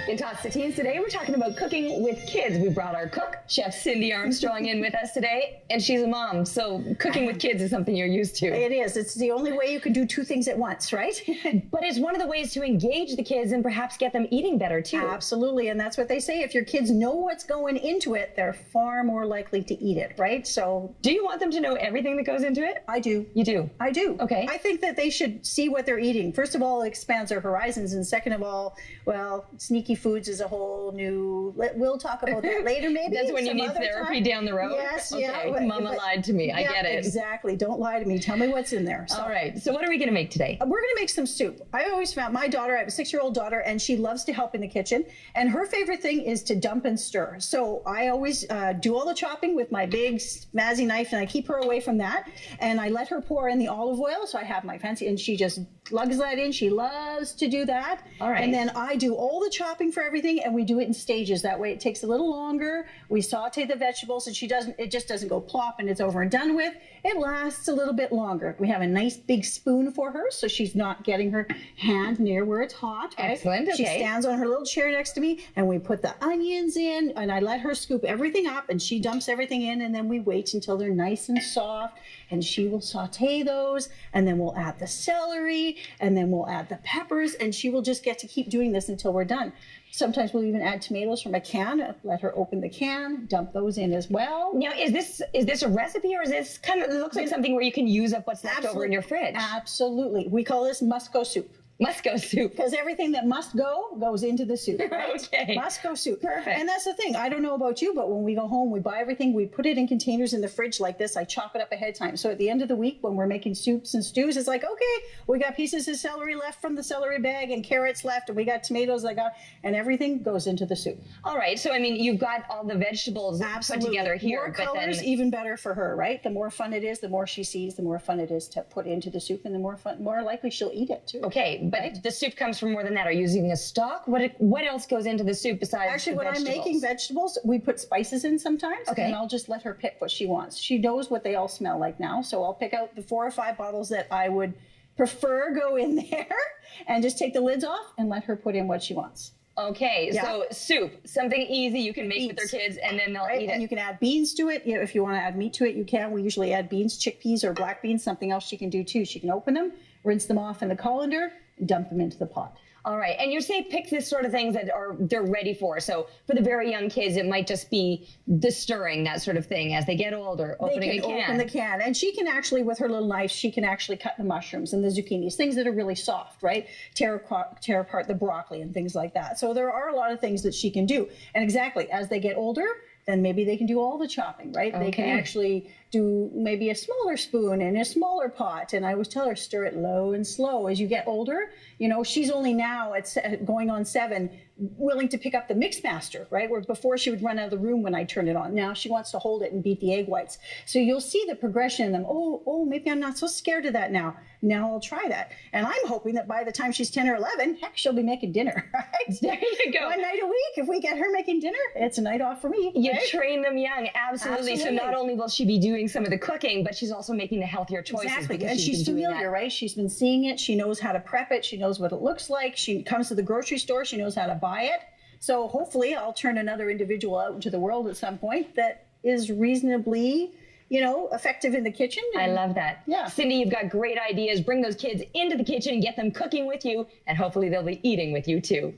In Tots to Teens today, we're talking about cooking with kids. We brought our cook, Chef Cindy Armstrong, in with us today, and she's a mom, so cooking with kids is something you're used to. It is. It's the only way you can do two things at once, right? But it's one of the ways to engage the kids and perhaps get them eating better, too. Absolutely, and that's what they say. If your kids know what's going into it, they're far more likely to eat it, right? So, do you want them to know everything that goes into it? I do. You do? I do. Okay. I think that they should see what they're eating. First of all, it expands their horizons, and second of all, well, sneaky foods is a whole new, we'll talk about that later maybe. That's when you need therapy down the road? Yes, okay. yeah. Mama lied to me. I get it. Exactly. Don't lie to me. Tell me what's in there. So, all right. So what are we going to make today? We're going to make some soup. I always found my daughter, I have a 6-year-old daughter, and she loves to help in the kitchen. And her favorite thing is to dump and stir. So I always do all the chopping with my big snazzy knife, and I keep her away from that. And I let her pour in the olive oil. So I have my fancy, and she just lugs that in. She loves to do that. All right. And then I do all the chopping for everything, and we do it in stages. That way it takes a little longer. We saute the vegetables, and it just doesn't go plop and it's over and done with. It lasts a little bit longer. We have a nice big spoon for her, so she's not getting her hand near where it's hot. Right? Excellent. Okay. She stands on her little chair next to me, and we put the onions in, and I let her scoop everything up, and she dumps everything in, and then we wait until they're nice and soft, and she will saute those, and then we'll add the celery, and then we'll add the peppers, and she will just get to keep doing this until we're done. Sometimes we'll even add tomatoes from a can, let her open the can, dump those in as well. Now, is this a recipe, or is this kind of, it looks like something where you can use up what's left over in your fridge? Absolutely. We call this must-go soup. Must-go soup. Because everything that must go goes into the soup. Right? Okay. Must-go soup. Perfect. And that's the thing. I don't know about you, but when we go home, we buy everything. We put it in containers in the fridge like this. I chop it up ahead of time. So at the end of the week, when we're making soups and stews, it's like, okay, we got pieces of celery left from the celery bag and carrots left, and we got tomatoes and everything goes into the soup. All right. So, I mean, you've got all the vegetables put together here. More colors, even better for her, right? The more fun it is, the more she sees, the more fun it is to put into the soup, and the more likely she'll eat it, too. Okay, but right? The soup comes from more than that. Are you using a stock? What else goes into the soup besides Actually, the when vegetables? I'm making vegetables, we put spices in sometimes, okay. and I'll just let her pick what she wants. She knows what they all smell like now, so I'll pick out the 4 or 5 bottles that I would prefer go in there, and just take the lids off and let her put in what she wants. Okay, yeah. So soup, something easy you can make with their kids, and then they'll eat it. And you can add beans to it. If you want to add meat to it, you can. We usually add beans, chickpeas, or black beans, something else she can do too. She can open them, rinse them off in the colander, and dump them into the pot. All right, and you say pick this sort of things that they're ready for. So for the very young kids, it might just be the stirring, that sort of thing. As they get older, opening a can. Open the can, and she can actually, with her little knife, she can actually cut the mushrooms and the zucchinis, things that are really soft, right? Tear apart the broccoli and things like that. So there are a lot of things that she can do. And exactly, as they get older, then maybe they can do all the chopping, right? Okay. They can actually do maybe a smaller spoon and a smaller pot. And I always tell her, stir it low and slow. As you get older, you know, she's only now going on 7, willing to pick up the mix master, right? Where before she would run out of the room when I turn it on. Now she wants to hold it and beat the egg whites. So you'll see the progression in them. Oh, maybe I'm not so scared of that now. Now I'll try that. And I'm hoping that by the time she's 10 or 11, heck, she'll be making dinner, right? There you go. One night a week, if we get her making dinner, it's a night off for me. You right? train them young, absolutely. So not only will she be doing some of the cooking, but she's also making the healthier choices. Exactly, and she's familiar, right? She's been seeing it. She knows how to prep it. She knows what it looks like. She comes to the grocery store. She knows how to buy it. So hopefully I'll turn another individual out into the world at some point that is reasonably, you know, effective in the kitchen. I love that. Yeah. Cindy, you've got great ideas. Bring those kids into the kitchen and get them cooking with you, and hopefully they'll be eating with you too.